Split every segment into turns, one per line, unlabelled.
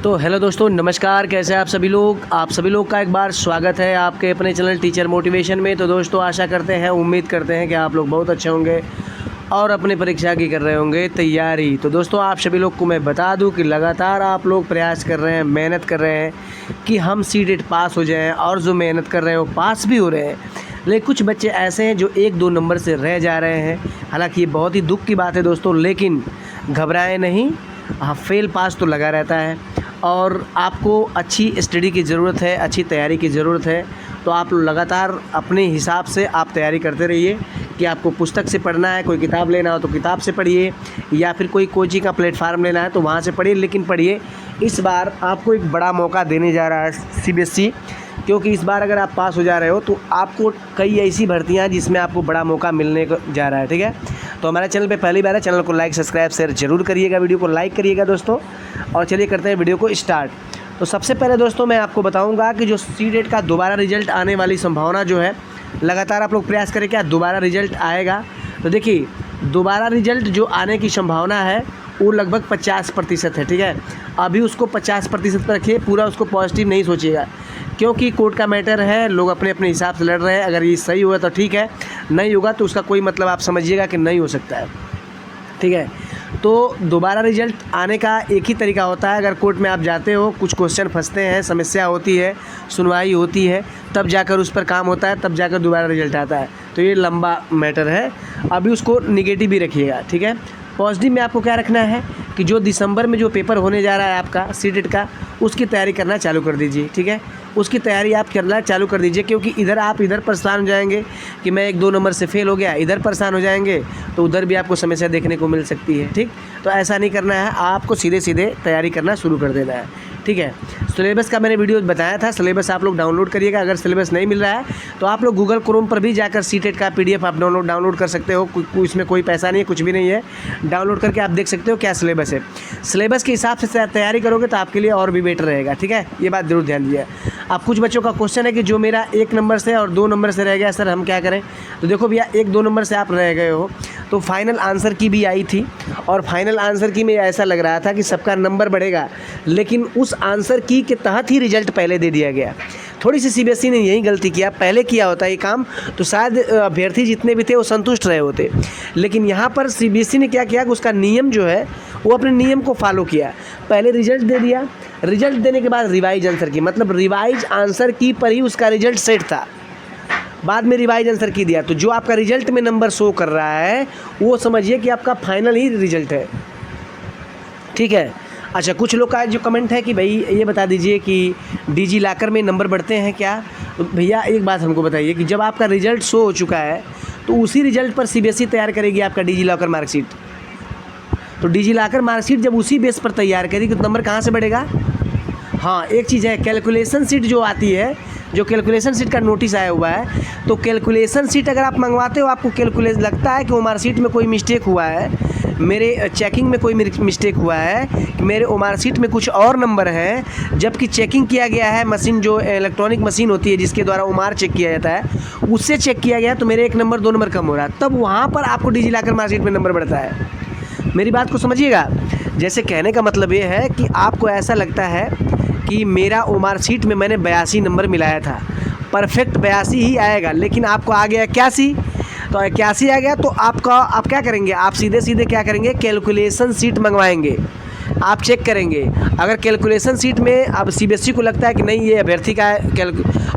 तो हेलो दोस्तों, नमस्कार। कैसे हैं आप सभी लोग का एक बार स्वागत है आपके अपने चैनल टीचर मोटिवेशन में। तो दोस्तों, आशा करते हैं, उम्मीद करते हैं कि आप लोग बहुत अच्छे होंगे और अपनी परीक्षा की कर रहे होंगे तैयारी। तो दोस्तों, आप सभी लोग को मैं बता दूं कि लगातार आप लोग प्रयास कर रहे हैं, मेहनत कर रहे हैं कि हम सीटेट पास हो जाएं, और जो मेहनत कर रहे हैं वो पास भी हो रहे हैं। लेकिन कुछ बच्चे ऐसे हैं जो 1-2 नंबर से रह जा रहे हैं। हालांकि ये बहुत ही दुख की बात है दोस्तों, लेकिन घबराएं नहीं। हाँ, फेल पास तो लगा रहता है और आपको अच्छी स्टडी की ज़रूरत है, अच्छी तैयारी की ज़रूरत है। तो आप लगातार अपने हिसाब से आप तैयारी करते रहिए कि आपको पुस्तक से पढ़ना है, कोई किताब लेना हो तो किताब से पढ़िए, या फिर कोई कोचिंग का प्लेटफार्म लेना है तो वहाँ से पढ़िए। लेकिन पढ़िए, इस बार आपको एक बड़ा मौका देने जा रहा है सीबीएसई, क्योंकि इस बार अगर आप पास हो जा रहे हो तो आपको कई ऐसी भर्तियाँ हैं जिसमें आपको बड़ा मौका मिलने को जा रहा है। ठीक है, तो हमारे चैनल पे पहली बार है, चैनल को लाइक, सब्सक्राइब, शेयर जरूर करिएगा, वीडियो को लाइक करिएगा दोस्तों। और चलिए करते हैं वीडियो को स्टार्ट। तो सबसे पहले दोस्तों मैं आपको बताऊंगा कि जो सीटेट का दोबारा रिजल्ट आने वाली संभावना जो है, लगातार आप लोग प्रयास करें क्या दोबारा रिजल्ट आएगा। तो देखिए, दोबारा रिजल्ट जो आने की संभावना है वो लगभग 50% है। ठीक है, अभी उसको 50% पर रखिए, पूरा उसको पॉजिटिव नहीं सोचिएगा, क्योंकि कोर्ट का मैटर है, लोग अपने अपने हिसाब से लड़ रहे हैं। अगर ये सही हुआ तो ठीक है, नहीं होगा तो उसका कोई मतलब आप समझिएगा कि नहीं हो सकता है। ठीक है, तो दोबारा रिजल्ट आने का एक ही तरीका होता है। अगर कोर्ट में आप जाते हो, कुछ क्वेश्चन फंसते हैं, समस्या होती है, सुनवाई होती है, तब जाकर उस पर काम होता है, तब जाकर दोबारा रिजल्ट आता है। तो ये लंबा मैटर है, अभी उसको निगेटिव भी रखिएगा। ठीक है, पॉजिटिव में आपको क्या रखना है कि जो दिसंबर में जो पेपर होने जा रहा है आपका सीटेट का, उसकी तैयारी करना चालू कर दीजिए। ठीक है, उसकी तैयारी आप करना चालू कर दीजिए, क्योंकि इधर आप इधर परेशान हो जाएंगे कि मैं 1-2 नंबर से फेल हो गया, इधर परेशान हो जाएंगे तो उधर भी आपको समस्या देखने को मिल सकती है। ठीक, तो ऐसा नहीं करना है, आपको सीधे सीधे तैयारी करना शुरू कर देना है। ठीक है, सिलेबस का मैंने वीडियो बताया था, सिलेबस आप लोग डाउनलोड करिएगा। अगर सिलेबस नहीं मिल रहा है तो आप लोग गूगल क्रोम पर भी जाकर सीटेट का PDF आप डाउनलोड कर सकते हो। इसमें कोई पैसा नहीं है, कुछ भी नहीं है, डाउनलोड करके आप देख सकते हो क्या सिलेबस है। सिलेबस के हिसाब से तैयारी करोगे तो आपके लिए और भी बेटर रहेगा। ठीक है, ये बात जरूर ध्यान दीजिए। अब कुछ बच्चों का क्वेश्चन है कि जो मेरा 1 नंबर से और 2 नंबर से रह गया, सर हम क्या करें। तो देखो भैया, 1-2 नंबर से आप रह गए हो तो फाइनल आंसर की भी आई थी, और फाइनल आंसर की में ऐसा लग रहा था कि सबका नंबर बढ़ेगा, लेकिन उस आंसर की के तहत ही रिजल्ट पहले दे दिया गया। थोड़ी सी सीबीएसई ने यही गलती किया, पहले किया होता ये काम तो शायद अभ्यर्थी जितने भी थे वो संतुष्ट रहे होते। लेकिन यहाँ पर सीबीएसई ने क्या किया कि उसका नियम जो है वो अपने नियम को फॉलो किया। पहले रिजल्ट दे दिया, रिजल्ट देने के बाद रिवाइज आंसर की, मतलब रिवाइज आंसर की पर ही उसका रिजल्ट सेट था, बाद में रिवाइज आंसर की दिया। तो जो आपका रिजल्ट में नंबर शो कर रहा है वो समझिए कि आपका फाइनल ही रिजल्ट है। ठीक है, अच्छा, कुछ लोग का जो कमेंट है कि भाई ये बता दीजिए कि डिजी लॉकर में नंबर बढ़ते हैं क्या। तो भैया एक बात हमको बताइए कि जब आपका रिजल्ट शो हो चुका है तो उसी रिजल्ट पर सीबीएसई तैयार करेगी आपका डिजी लॉकर मार्कशीट। तो डिजी लॉकर मार्कशीट जब उसी बेस पर तैयार करेगी तो नंबर कहाँ से बढ़ेगा। हाँ, एक चीज़ है, कैलकुलेशन शीट जो आती है, जो कैलकुलेशन शीट का नोटिस आया हुआ है, तो कैलकुलेशन शीट अगर आप मंगवाते हो, आपको कैलकुलेशन लगता है कि वो मार्कशीट में कोई मिस्टेक हुआ है, मेरे चेकिंग में कोई मिस्टेक हुआ है, मेरे मार्कशीट में कुछ और नंबर है, जबकि चेकिंग किया गया है मशीन, जो इलेक्ट्रॉनिक मशीन होती है जिसके द्वारा उमार चेक किया जाता है, उससे चेक किया गया तो मेरे 1 नंबर 2 नंबर कम हो रहा है, तब वहाँ पर आपको डिजी लॉकर मार्कशीट में नंबर बढ़ता है। मेरी बात को समझिएगा। जैसे कहने का मतलब ये है कि आपको ऐसा लगता है कि मेरा मार्कशीट में मैंने 82 नंबर मिलाया था, परफेक्ट 82 ही आएगा, लेकिन आपको आ गया 81, तो 81 आ गया तो आप क्या करेंगे, आप सीधे सीधे क्या करेंगे, कैलकुलेशन शीट मंगवाएंगे, आप चेक करेंगे। अगर कैलकुलेशन शीट में अब सीबीएसई को लगता है कि नहीं, ये अभ्यर्थी का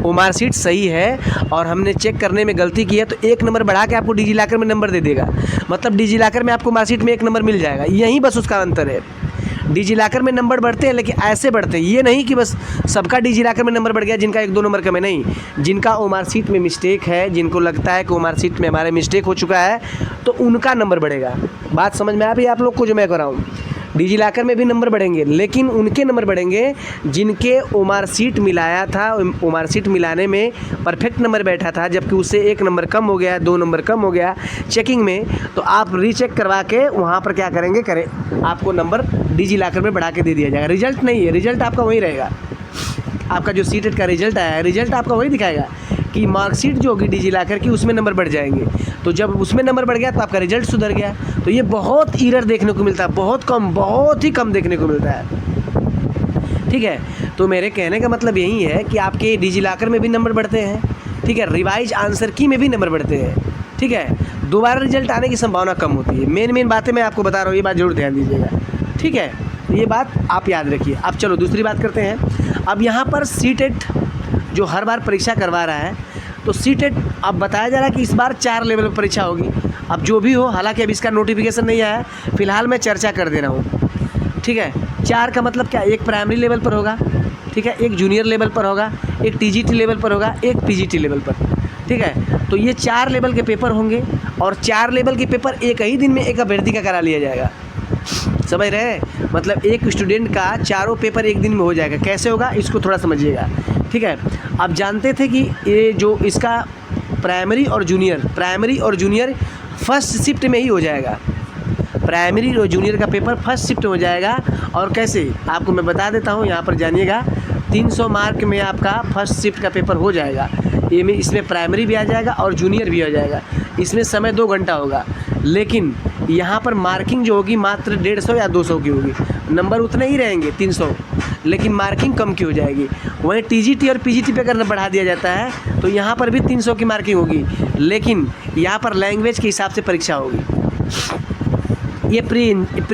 मार्कशीट सही है और हमने चेक करने में गलती की है, तो 1 नंबर बढ़ा के आपको डिजी लॉकर में नंबर दे देगा। मतलब डिजी लॉकर में आपको मार्कशीट में 1 नंबर मिल जाएगा, यही बस उसका अंतर है। डिजी लॉकर में नंबर बढ़ते हैं, लेकिन ऐसे बढ़ते हैं, ये नहीं कि बस सबका डिजी लॉकर में नंबर बढ़ गया जिनका 1-2 नंबर कम है, नहीं। जिनका मार्कशीट में मिस्टेक है, जिनको लगता है कि मार्कशीट में हमारे मिस्टेक हो चुका है, तो उनका नंबर बढ़ेगा। बात समझ में आ रही है आप लोग को जो मैं कर रहा हूँ। डिजी लॉकर में भी नंबर बढ़ेंगे, लेकिन उनके नंबर बढ़ेंगे जिनके मार्कशीट मिलाया था, मार्कशीट मिलाने में परफेक्ट नंबर बैठा था, जबकि उससे 1 नंबर कम हो गया, 2 नंबर कम हो गया चेकिंग में, तो आप रीचेक करवा के वहाँ पर क्या करेंगे, आपको नंबर डिजी लॉकर में बढ़ा के दे दिया जाएगा। रिजल्ट नहीं है, रिजल्ट आपका वही रहेगा। आपका जो सीटेट का रिजल्ट आया है, रिजल्ट आपका वही दिखाएगा कि मार्कशीट जो होगी डिजी लॉकर की, उसमें नंबर बढ़ जाएंगे। तो जब उसमें नंबर बढ़ गया तो आपका रिजल्ट सुधर गया। तो ये बहुत एरर देखने को मिलता है, बहुत ही कम देखने को मिलता है। ठीक है। तो मेरे कहने का मतलब यही है कि आपके डिजिलॉकर में भी नंबर बढ़ते हैं, ठीक है, रिवाइज आंसर की में भी नंबर बढ़ते हैं, ठीक है। दोबारा रिजल्ट आने की संभावना कम होती है। मेन बातें मैं आपको बता रहा हूँ, ये बात ज़रूर ध्यान दीजिएगा, ठीक है। तो ये बात आप याद रखिए। अब चलो दूसरी बात करते हैं। अब यहाँ पर सीटेट जो हर बार परीक्षा करवा रहा है, तो सीटेट अब बताया जा रहा है कि इस बार 4 लेवल पर परीक्षा होगी। अब जो भी हो, हालांकि अब इसका नोटिफिकेशन नहीं आया है, फिलहाल मैं चर्चा कर दे रहा हूँ, ठीक है। 4 का मतलब क्या, एक प्राइमरी लेवल पर होगा, ठीक है, एक जूनियर लेवल पर होगा, एक टीजीटी लेवल पर होगा, एक पीजीटी लेवल पर, ठीक है। तो ये 4 लेवल के पेपर होंगे और 4 लेवल के पेपर एक ही दिन में एक अभ्यर्थी का करा लिया जाएगा। समझ रहे हैं, मतलब एक स्टूडेंट का चारों पेपर एक दिन में हो जाएगा। कैसे होगा इसको थोड़ा समझिएगा, ठीक है। आप जानते थे कि ये जो इसका प्राइमरी और जूनियर फर्स्ट शिफ्ट में ही हो जाएगा। प्राइमरी और जूनियर का पेपर फर्स्ट शिफ्ट हो जाएगा। और कैसे आपको मैं बता देता हूँ, यहाँ पर जानिएगा। 300 मार्क में आपका फर्स्ट शिफ्ट का पेपर हो जाएगा। ये में इसमें प्राइमरी भी आ जाएगा और जूनियर भी हो जाएगा। इसमें समय 2 घंटा होगा, लेकिन यहाँ पर मार्किंग जो होगी मात्र 150 या 200 की होगी। नंबर उतने ही रहेंगे 300, लेकिन मार्किंग कम की हो जाएगी। वहीं टीजीटी और पीजीटी पे अगर बढ़ा दिया जाता है तो यहाँ पर भी 300 की मार्किंग होगी, लेकिन यहाँ पर लैंग्वेज के हिसाब से परीक्षा होगी। ये प्री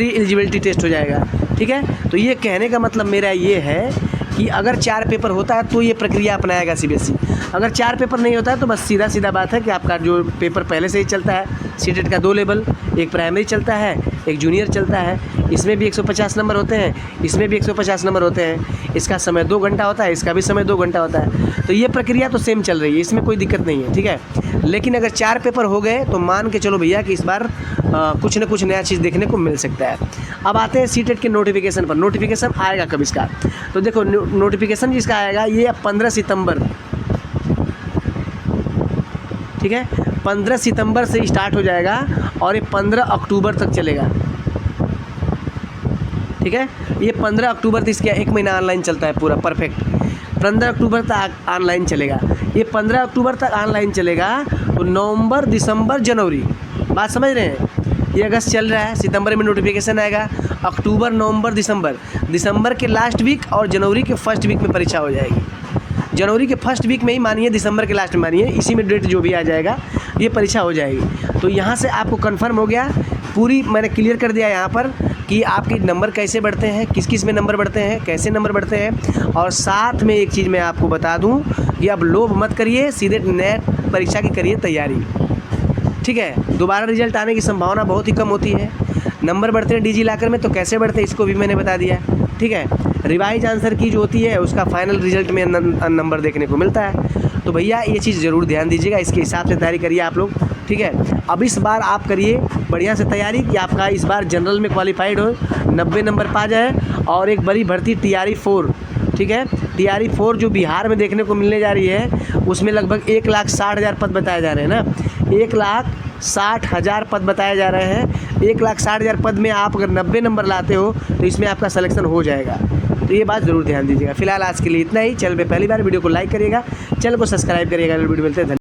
एलिजिबिलिटी टेस्ट हो जाएगा, ठीक है। तो ये कहने का मतलब मेरा ये है कि अगर 4 पेपर होता है तो ये प्रक्रिया अपनाएगा सीबीएसई। अगर 4 पेपर नहीं होता है तो बस सीधा बात है कि आपका जो पेपर पहले से ही चलता है, सीटेट का 2 लेवल, एक प्राइमरी चलता है, एक जूनियर चलता है। इसमें भी 150 नंबर होते हैं, इसमें भी 150 नंबर होते हैं। इसका समय 2 घंटा होता है, इसका भी समय 2 घंटा होता है। तो ये प्रक्रिया तो सेम चल रही है, इसमें कोई दिक्कत नहीं है, ठीक है। लेकिन अगर 4 पेपर हो गए तो मान के चलो भैया कि इस बार कुछ न कुछ नया चीज़ देखने को मिल सकता है। अब आते हैं सीटेट के नोटिफिकेशन पर। नोटिफिकेशन आएगा कब इसका, तो देखो नोटिफिकेशन जिसका आएगा ये 15 सितंबर, ठीक है, 15 सितंबर से स्टार्ट हो जाएगा और ये 15 अक्टूबर तक चलेगा, ठीक है। ये 15 अक्टूबर तक इसका 1 महीना ऑनलाइन चलता है पूरा परफेक्ट। 15 अक्टूबर तक ऑनलाइन चलेगा। ये 15 अक्टूबर तक ऑनलाइन चलेगा तो नवंबर, दिसंबर, जनवरी, बात समझ रहे हैं। ये अगस्त चल रहा है, सितंबर में नोटिफिकेशन आएगा, अक्टूबर, नवंबर, दिसंबर के लास्ट वीक और जनवरी के फर्स्ट वीक में परीक्षा हो जाएगी। जनवरी के फर्स्ट वीक में ही मानिए, दिसंबर के लास्ट में मानिए, इसी में डेट जो भी आ जाएगा ये परीक्षा हो जाएगी। तो यहाँ से आपको कंफर्म हो गया, पूरी मैंने क्लियर कर दिया यहाँ पर कि आपके नंबर कैसे बढ़ते हैं, किस किस में नंबर बढ़ते हैं, कैसे नंबर बढ़ते हैं। और साथ में एक चीज़ मैं आपको बता दूं कि अब लोभ मत करिए, सीधे नेट परीक्षा की करिए तैयारी, ठीक है। दोबारा रिजल्ट आने की संभावना बहुत ही कम होती है। नंबर बढ़ते हैं डिजिलॉकर में, तो कैसे बढ़ते हैं इसको भी मैंने बता दिया, ठीक है। रिवाइज आंसर की जो होती है उसका फाइनल रिजल्ट में नंबर देखने को मिलता है। तो भैया ये चीज़ ज़रूर ध्यान दीजिएगा, इसके हिसाब से तैयारी करिए आप लोग, ठीक है। अब इस बार आप करिए बढ़िया से तैयारी कि आपका इस बार जनरल में क्वालिफाइड हो, 90 नंबर पा जाए। और एक बड़ी भर्ती TRE 4, ठीक है, TRE 4 जो बिहार में देखने को मिलने जा रही है, उसमें लगभग 1,60,000 पद बताए जा रहे हैं ना, 1,60,000 पद बताए जा रहे हैं। 1,60,000 पद में आप अगर 90 नंबर लाते हो तो इसमें आपका सिलेक्शन हो जाएगा। तो ये बात ज़रूर ध्यान दीजिएगा। फिलहाल आज के लिए इतना ही। चैनल पे पहली बार, वीडियो को लाइक करिएगा, चैनल को सब्सक्राइब करिएगा। वीडियो मिलते हैं, धन्यवाद।